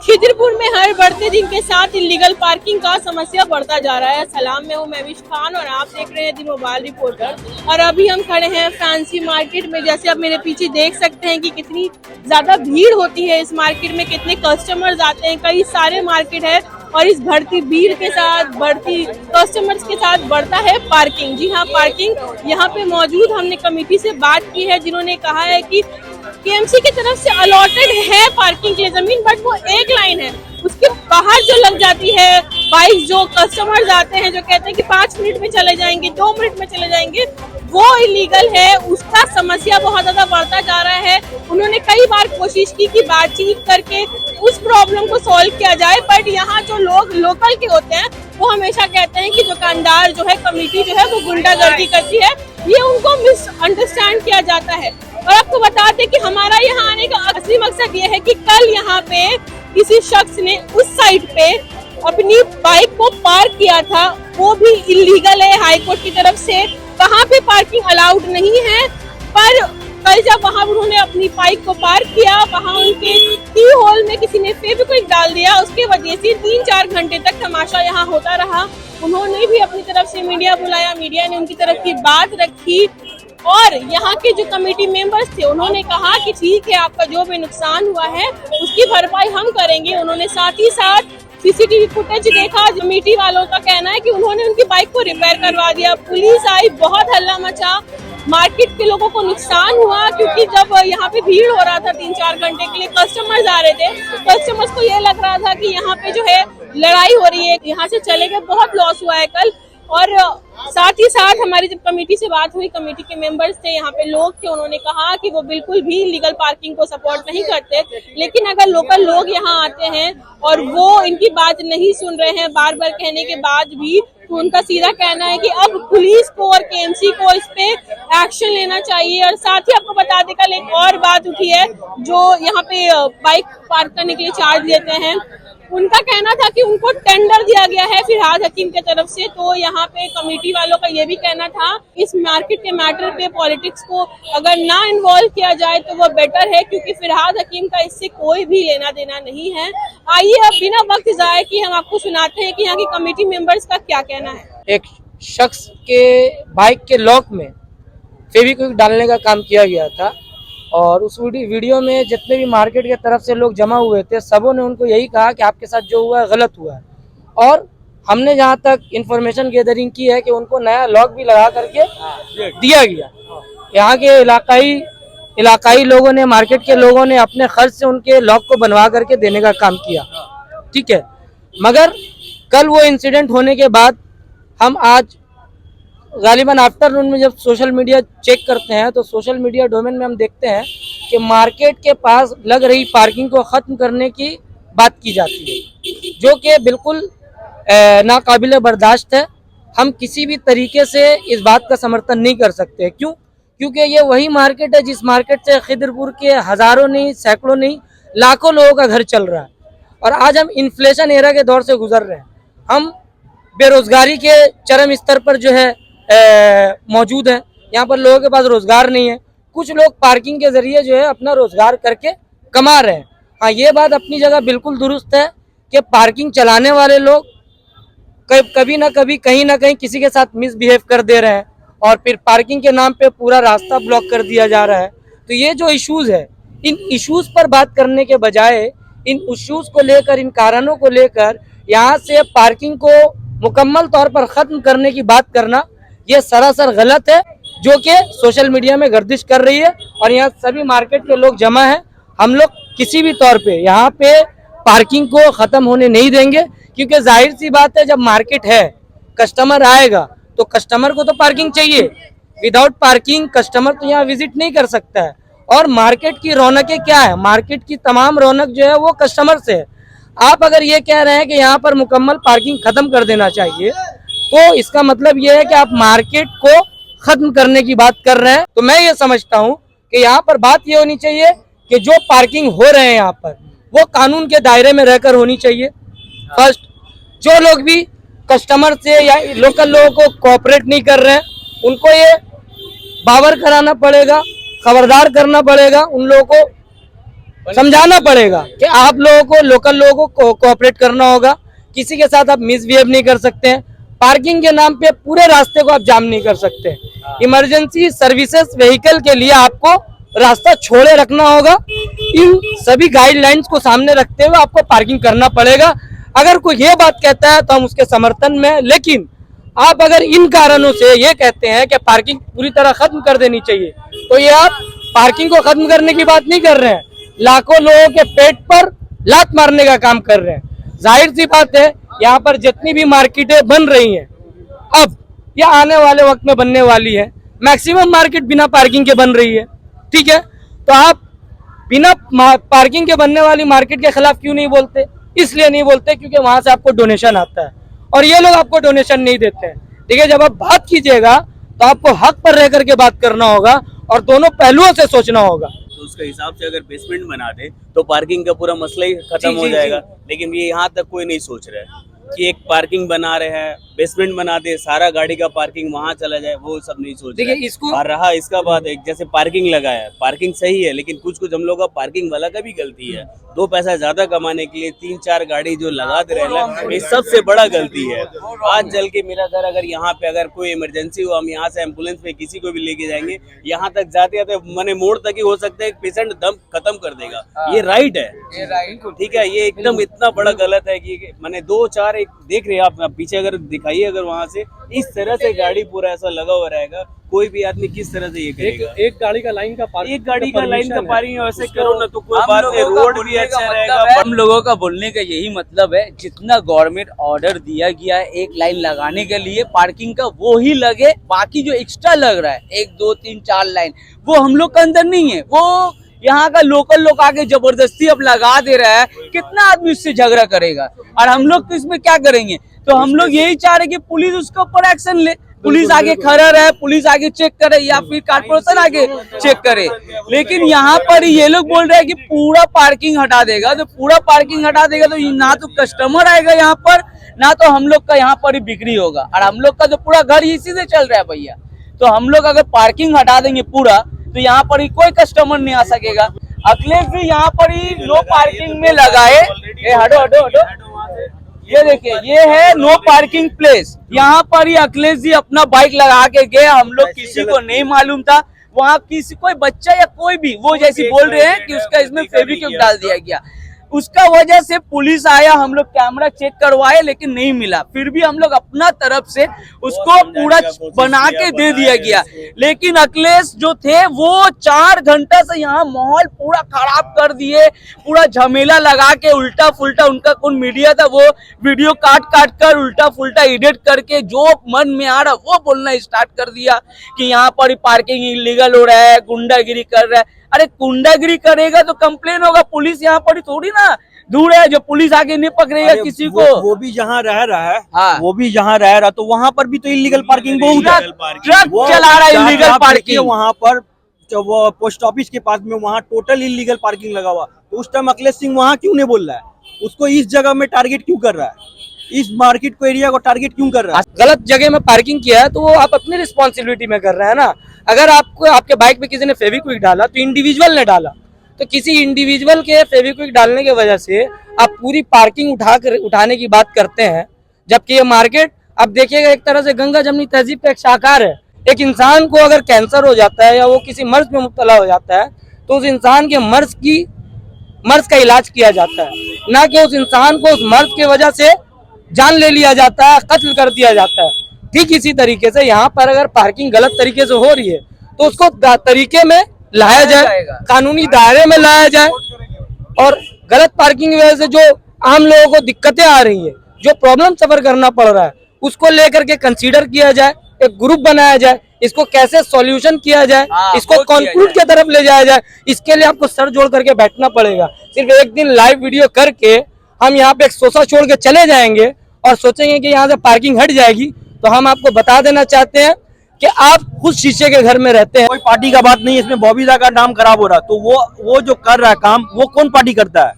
खिदिरपुर में हर बढ़ते दिन के साथ इलीगल पार्किंग का समस्या बढ़ता जा रहा है। सलाम में हूँ मैं विश खान और आप देख रहे हैं दी मोबाइल रिपोर्टर। और अभी हम खड़े हैं फैंसी मार्केट में। जैसे आप मेरे पीछे देख सकते हैं कि कितनी ज्यादा भीड़ होती है इस मार्केट में, कितने कस्टमर्स आते हैं। कई सारे मार्केट है और इस बढ़ती भीड़ के साथ, बढ़ती कस्टमर्स के साथ बढ़ता है पार्किंग। जी हाँ, पार्किंग यहाँ पे मौजूद। हमने कमेटी से बात की है जिन्होंने कहा है कि केएमसी की तरफ से अलॉटेड है पार्किंग के लिए जमीन, बट वो एक लाइन है, उसके बाहर जो लग जाती है बाइक। जो कस्टमर्स आते हैं जो कहते हैं कि 5 मिनट में चले जाएंगे, 2 मिनट में चले जाएंगे, वो इलीगल है। उसका समस्या बहुत ज्यादा बढ़ता जा रहा है। उन्होंने कई बार कोशिश की कि बातचीत करके उस प्रॉब्लम को सॉल्व किया जाए, बट यहाँ जो लोग लोकल के होते हैं वो हमेशा कहते हैं कि दुकानदार जो है, कमेटी जो है वो गुंडागर्दी करती है। ये उनको मिसअंडरस्टैंड किया जाता है। और आपको बता दें कि हमारा यहाँ आने का असली मकसद ये है कि कल यहाँ पे किसी शख्स ने उस साइड पे अपनी बाइक को पार्क किया था, वो भी इलीगल है हाई कोर्ट की तरफ से। वहाँ पे पार्किंग अलाउड नहीं है, पर कल जब वहाँ उन्होंने अपनी बाइक को पार्क किया, वहाँ उनके की होल में किसी ने फेविक्विक डाल दिया। उसके वजह से 3-4 घंटे तक तमाशा यहाँ होता रहा। उन्होंने भी अपनी तरफ से मीडिया बुलाया, मीडिया ने उनकी तरफ की बात रखी और यहाँ के जो कमेटी मेंबर्स थे उन्होंने कहा कि ठीक है, आपका जो भी नुकसान हुआ है उसकी भरपाई हम करेंगे। उन्होंने साथ ही साथ सीसीटीवी फुटेज देखा। कमेटी वालों का कहना है कि उन्होंने उनकी बाइक को रिपेयर करवा दिया। पुलिस आई, बहुत हल्ला मचा, मार्केट के लोगों को नुकसान हुआ क्योंकि जब यहाँ पे भीड़ हो रहा था 3-4 घंटे के लिए, कस्टमर्स आ रहे थे, कस्टमर्स को ये लग रहा था कि यहाँ पे जो है लड़ाई हो रही है, यहाँ से चले गए। बहुत लॉस हुआ है कल। और साथ ही साथ हमारी जब कमेटी से बात हुई, कमेटी के मेंबर्स थे, यहाँ पे लोग थे, उन्होंने कहा कि वो बिल्कुल भी लीगल पार्किंग को सपोर्ट नहीं करते, लेकिन अगर लोकल लोग यहाँ आते हैं और वो इनकी बात नहीं सुन रहे हैं बार बार कहने के बाद भी, तो उनका सीधा कहना है कि अब पुलिस को और केएमसी को इस पे एक्शन लेना चाहिए। और साथ ही आपको बता दें, कल एक और बात उठी है, जो यहाँ पे बाइक पार्क करने के लिए चार्ज लेते हैं, उनका कहना था कि उनको टेंडर दिया गया है फिरहाद हकीम की तरफ से। तो यहाँ पे कमेटी वालों का ये भी कहना था इस मार्केट के मैटर पे पॉलिटिक्स को अगर ना इन्वॉल्व किया जाए तो वो बेटर है, क्योंकि फिरहाद हकीम का इससे कोई भी लेना देना नहीं है। आइए अब बिना वक्त जाए कि हम आपको सुनाते हैं कि यहाँ की कमेटी मेंबर्स का क्या कहना है। एक शख्स के बाइक के लॉक में फेविक्विक डालने का काम किया गया था और उस वीडियो में जितने भी मार्केट के तरफ से लोग जमा हुए थे, सबों ने उनको यही कहा कि आपके साथ जो हुआ है गलत हुआ है। और हमने जहां तक इंफॉर्मेशन गैदरिंग की है कि उनको नया लॉक भी लगा करके दिया गया। यहाँ के इलाकाई लोगों ने, मार्केट के लोगों ने अपने खर्च से उनके लॉक को बनवा करके देने का काम किया, ठीक है। मगर कल वो इंसिडेंट होने के बाद हम आज गालिबन आफ्टरनून में जब सोशल मीडिया चेक करते हैं तो सोशल मीडिया डोमेन में हम देखते हैं कि मार्केट के पास लग रही पार्किंग को ख़त्म करने की बात की जाती है, जो कि बिल्कुल नाकाबिले बर्दाश्त है। हम किसी भी तरीके से इस बात का समर्थन नहीं कर सकते। क्यों? क्योंकि ये वही मार्केट है जिस मार्केट से खिदिरपुर के हज़ारों नहीं, सैकड़ों नहीं, लाखों लोगों का घर चल रहा है। और आज हम इन्फ्लेशन एरा के दौर से गुजर रहे हैं। हम बेरोज़गारी के चरम स्तर पर जो है मौजूद है। यहाँ पर लोगों के पास रोजगार नहीं है। कुछ लोग पार्किंग के जरिए जो है अपना रोजगार करके कमा रहे हैं। हाँ, ये बात अपनी जगह बिल्कुल दुरुस्त है कि पार्किंग चलाने वाले लोग कभी ना कभी, कहीं ना कहीं किसी के साथ मिसबिहेव कर दे रहे हैं और फिर पार्किंग के नाम पे पूरा रास्ता ब्लॉक कर दिया जा रहा है। तो ये जो इश्यूज है, इन इश्यूज पर बात करने के बजाय इन इश्यूज को लेकर, इन कारणों को लेकर यहाँ से पार्किंग को मुकम्मल तौर पर ख़त्म करने की बात करना, ये सरासर गलत है, जो कि सोशल मीडिया में गर्दिश कर रही है। और यहाँ सभी मार्केट के लोग जमा हैं। हम लोग किसी भी तौर पे यहाँ पे पार्किंग को ख़त्म होने नहीं देंगे, क्योंकि जाहिर सी बात है, जब मार्केट है, कस्टमर आएगा तो कस्टमर को तो पार्किंग चाहिए। विदाउट पार्किंग कस्टमर तो यहाँ विजिट नहीं कर सकता है। और मार्केट की रौनकें क्या है? मार्केट की तमाम रौनक जो है वो कस्टमर से है। आप अगर ये कह रहे हैं कि यहाँ पर मुकम्मल पार्किंग ख़त्म कर देना चाहिए, तो इसका मतलब ये है कि आप मार्केट को खत्म करने की बात कर रहे हैं। तो मैं ये समझता हूँ कि यहाँ पर बात ये होनी चाहिए कि जो पार्किंग हो रहे हैं यहाँ पर, वो कानून के दायरे में रहकर होनी चाहिए। फर्स्ट, जो लोग भी कस्टमर से या लोकल लोगों को कोऑपरेट नहीं कर रहे हैं, उनको ये बावर कराना पड़ेगा, खबरदार करना पड़ेगा उन लोगों को समझाना पड़ेगा कि आप लोगों को, लोकल लोगों को कोऑपरेट करना होगा, किसी के साथ आप मिसबिहेव नहीं कर सकते हैं। पार्किंग के नाम पे पूरे रास्ते को आप जाम नहीं कर सकते। इमरजेंसी सर्विसेज व्हीकल के लिए आपको रास्ता छोड़े रखना होगा। इन सभी गाइडलाइंस को सामने रखते हुए आपको पार्किंग करना पड़ेगा। अगर कोई ये बात कहता है तो हम उसके समर्थन में, लेकिन आप अगर इन कारणों से ये कहते हैं कि पार्किंग पूरी तरह खत्म कर देनी चाहिए, तो ये आप पार्किंग को खत्म करने की बात नहीं कर रहे हैं, लाखों लोगों के पेट पर लात मारने का काम कर रहे हैं। जाहिर सी बात है, यहाँ पर जितनी भी मार्केटें बन रही हैं अब या आने वाले वक्त में बनने वाली है, मैक्सिमम मार्केट बिना पार्किंग के बन रही है। ठीक है, तो आप बिना पार्किंग के बनने वाली मार्केट के खिलाफ क्यों नहीं बोलते? इसलिए नहीं बोलते क्योंकि वहां से आपको डोनेशन आता है और ये लोग आपको डोनेशन नहीं देते हैं। ठीक है, जब आप बात कीजिएगा तो आपको हक पर रह करके बात करना होगा और दोनों पहलुओं से सोचना होगा। तो उसके हिसाब से अगर बेसमेंट बना दे तो पार्किंग का पूरा मसला ही खत्म हो जाएगा। लेकिन ये यहाँ तक कोई नहीं सोच रहा है कि एक पार्किंग बना रहे हैं, बेसमेंट बना दे, सारा गाड़ी का पार्किंग वहाँ चला जाए, वो सब नहीं सोच रहे। देखिए इसको, और रहा इसका बात, एक जैसे पार्किंग लगाया, पार्किंग सही है, लेकिन कुछ कुछ हम लोग का पार्किंग वाला का भी गलती है। 2 पैसा ज्यादा कमाने के लिए 3-4 गाड़ी जो लगा दे रहे हैं, ये सबसे बड़ा गलती है। आज चल के मेरा घर अगर यहाँ पे अगर कोई इमरजेंसी हो, हम यहाँ से एम्बुलेंस में किसी को भी लेके जाएंगे, यहाँ तक जाते जाते मैंने मोड़ तक ही हो सकता है पेशेंट दम खत्म कर देगा। ये राइट है, ठीक है, ये एकदम इतना बड़ा गलत है कि मैंने 2-4 एक देख रहे हैं आप पीछे अगर दिखाइए, अगर वहाँ से इस तरह से गाड़ी पूरा ऐसा लगा हुआ रहेगा, कोई भी आदमी किस तरह से ये करेगा? एक गाड़ी का लाइन का पार्किंग, एक गाड़ी का लाइन का पार्किंग वैसे करो ना तो कोई बात नहीं, रोड भी अच्छा रहेगा। हम लोगों का बोलने का यही मतलब है, जितना गवर्नमेंट ऑर्डर दिया गया है एक लाइन लगाने के लिए पार्किंग का, वो ही लगे। बाकी जो एक्स्ट्रा लग रहा है 1, 2, 3, 4 लाइन, वो हम लोग के अंदर नहीं है। वो यहाँ का लोकल लोग आके जबरदस्ती अब लगा दे रहा है, कितना आदमी उससे झगड़ा करेगा और हम लोग तो इसमें क्या करेंगे? तो हम लोग यही चाह रहे कि पुलिस उसके ऊपर एक्शन ले, पुलिस आगे खड़ा रहे, पुलिस आगे चेक करे या फिर कॉर्पोरेशन आगे चेक करे। लेकिन यहाँ पर ये लोग बोल रहे हैं कि पूरा पार्किंग हटा देगा, तो पूरा पार्किंग हटा देगा तो ना तो कस्टमर आएगा यहाँ पर, ना तो हम लोग का यहाँ पर ही बिक्री होगा। और हम लोग का जो पूरा घर इसी से चल रहा है भैया, तो हम लोग अगर पार्किंग हटा देंगे पूरा, तो यहाँ पर ही कोई कस्टमर नहीं आ सकेगा। अखिलेश भी यहाँ पर ही नो पार्किंग में लगाए, हटो हटो हटो, ये देखिए ये है नो पार्किंग प्लेस। यहाँ पर ही अखिलेश जी अपना बाइक लगा के गए, हम लोग किसी को नहीं मालूम था, वहाँ किसी कोई बच्चा या कोई भी वो जैसे बोल रहे हैं कि उसका इसमें फेविक्विक डाल दिया गया, उसका वजह से पुलिस आया, हम लोग कैमरा चेक करवाए लेकिन नहीं मिला। फिर भी हम लोग अपना तरफ से उसको पूरा बना के दे दिया गया। लेकिन अखिलेश जो थे वो 4 घंटा से यहाँ माहौल पूरा खराब कर दिए, पूरा झमेला लगा के उल्टा फुल्टा, उनका कौन मीडिया था वो वीडियो काट काट कर उल्टा फुल्टा एडिट करके जो मन में आ रहा वो बोलना स्टार्ट कर दिया कि यहाँ पर पार्किंग इलीगल हो रहा है, गुंडागिरी कर रहा है। अरे गुंडागिरी करेगा तो कंप्लेन होगा, पुलिस यहाँ पर थोड़ी ना दूर है जो पुलिस आगे नहीं पकड़ेगा किसी को। वो भी जहाँ रह रहा है, हाँ। वो भी जहाँ रह रहा तो वहाँ पर भी तो इलीगल पार्किंग बहुत है। ट्रक चला रहा है इलीगल पार्किंग, वहाँ पर वो पोस्ट ऑफिस के पास में वहाँ टोटल इलीगल पार्किंग लगा हुआ। तो उस टाइम अखिलेश सिंह वहाँ क्यों नहीं बोल रहा है? उसको इस जगह में टारगेट क्यों कर रहा है? इस मार्केट को एरिया को टारगेट क्यों कर रहा है? गलत जगह में पार्किंग किया है तो वो आप अपनी रिस्पॉन्सिबिलिटी में कर रहे हैं ना। अगर आपको आपके बाइक पे किसी ने फेविक्विक डाला तो इंडिविजुअल ने डाला, तो किसी इंडिविजुअल के फेविक्विक डालने की वजह से आप पूरी पार्किंग उठाने की बात करते हैं, जबकि ये मार्केट अब देखिएगा एक तरह से गंगा जमनी तहजीब का एक शाखार है। एक इंसान को अगर कैंसर हो जाता है या वो किसी मर्ज में मुब्तला हो जाता है तो उस इंसान के मर्ज का इलाज किया जाता है, ना कि उस इंसान को उस मर्ज की वजह से जान ले लिया जाता है, कत्ल कर दिया जाता है। ठीक इसी तरीके से यहाँ पर अगर पार्किंग गलत तरीके से हो रही है तो उसको तरीके में लाया जाए, कानूनी दायरे में लाया जाए, और गलत पार्किंग की वजह से जो आम लोगों को दिक्कतें आ रही है, जो प्रॉब्लम सफर करना पड़ रहा है, उसको लेकर के कंसीडर किया जाए, एक ग्रुप बनाया जाए, इसको कैसे सॉल्यूशन किया जाए, इसको कंक्लूड की तरफ ले जाया जाए। इसके लिए आपको सर जोड़ करके बैठना पड़ेगा। सिर्फ एक दिन लाइव वीडियो करके हम यहाँ पे एक सोसा छोड़ के चले जाएंगे और सोचेंगे कि यहाँ से पार्किंग हट जाएगी, तो हम आपको बता देना चाहते हैं कि आप खुद शीशे के घर में रहते हैं। कोई पार्टी का बात नहीं है इसमें, बॉबी दा का नाम खराब हो रहा। तो वो जो कर रहा है काम, वो कौन पार्टी करता है?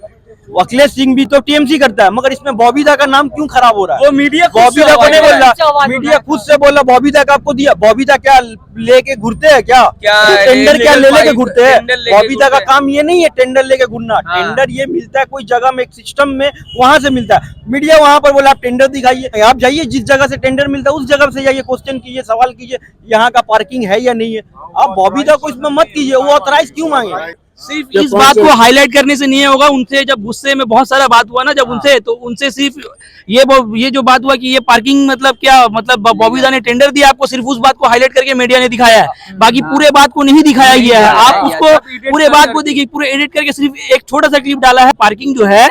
अखिलेश सिंह भी तो टीएमसी करता है, मगर इसमें बॉबीदा का नाम क्यों खराब हो रहा है? वो मीडिया बॉबीदा को नहीं बोल रहा, मीडिया खुद से बोला बॉबीदा का आपको दिया। बॉबीदा क्या लेके घूरते हैं क्या? टेंडर क्या ले लेके घूरते हैं? बॉबीदा का काम ये नहीं है टेंडर लेके घूरना। टेंडर ये मिलता है कोई जगह में, एक सिस्टम में, वहां से मिलता है। मीडिया वहां पर बोला आप टेंडर दिखाइए, आप जाइए जिस जगह से टेंडर मिलता है उस जगह से जाइए, क्वेश्चन कीजिए, सवाल कीजिए यहाँ का पार्किंग है या नहीं है। आप बॉबीदा को इसमें मत कीजिए, वो ऑथराइज क्यों मांगे? सिर्फ इस बात को हाईलाइट करने से नहीं होगा। उनसे जब गुस्से में बहुत सारा बात हुआ ना, जब उनसे, तो उनसे सिर्फ ये जो बात हुआ कि ये पार्किंग मतलब क्या, मतलब बॉबीदा ने टेंडर दिया आपको, सिर्फ उस बात को हाईलाइट करके मीडिया ने दिखाया है, बाकी पूरे बात को नहीं दिखाया गया है। आप उसको पूरे बात को देखिए, पूरे एडिट करके सिर्फ एक छोटा सा क्लिप डाला है। पार्किंग जो है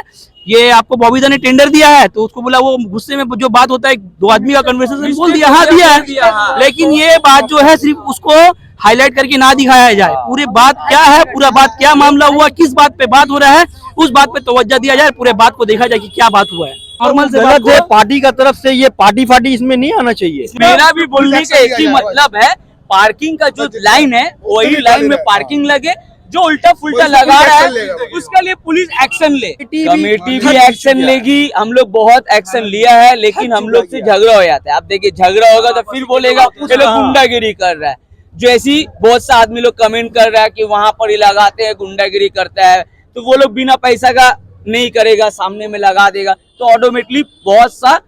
ये आपको बॉबीदा ने टेंडर दिया है, तो उसको बोला, वो गुस्से में जो बात होता है दो आदमी का कन्वर्सेशन बोल दिया, हाँ दिया है, लेकिन ये बात जो है सिर्फ उसको हाईलाइट करके ना दिखाया जाए। पूरी बात क्या है, पूरा बात क्या मामला हुआ, किस बात पे बात हो रहा है, उस बात पे तवज्जो दिया जाए, पूरे बात को देखा जाए कि क्या बात हुआ है। नॉर्मल से बात गलत है पार्टी का तरफ से, ये पार्टी इसमें नहीं आना चाहिए। मेरा भी बोलने का एक ही मतलब है, पार्किंग का जो लाइन है वही लाइन में पार्किंग लगे। जो उल्टा फुल्टा लगा रहा है उसके लिए पुलिस एक्शन ले, कमेटी भी एक्शन लेगी। हम लोग बहुत एक्शन लिया है, लेकिन हम लोग से झगड़ा हो जाता है। आप देखिए झगड़ा होगा तो फिर बोलेगा ये लोग गुंडागिरी कर रहा है। जो ऐसी बहुत सा आदमी लोग कमेंट कर रहा है कि वहां पर ही लगाते हैं, गुंडागिरी करता है, तो वो लोग बिना पैसा का नहीं करेगा, सामने में लगा देगा, तो ऑटोमेटिकली बहुत सा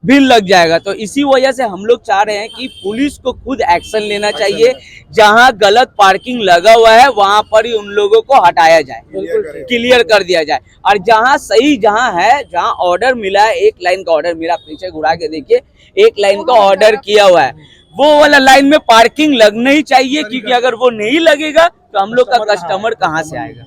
बिल लग जाएगा। तो इसी वजह से हम लोग चाह रहे हैं कि पुलिस को खुद एक्शन लेना चाहिए। जहां गलत पार्किंग लगा हुआ है वहां पर ही उन लोगों को हटाया जाए, क्लियर कर दिया जाए। और जहां सही जहां है, जहां ऑर्डर मिला है, एक लाइन का ऑर्डर, मेरा पीछे घुरा के देखिए, एक लाइन का ऑर्डर किया हुआ है, वो वाला लाइन में पार्किंग लगना ही चाहिए, क्योंकि अगर वो नहीं लगेगा तो हम लोग का कस्टमर कहाँ से आएगा।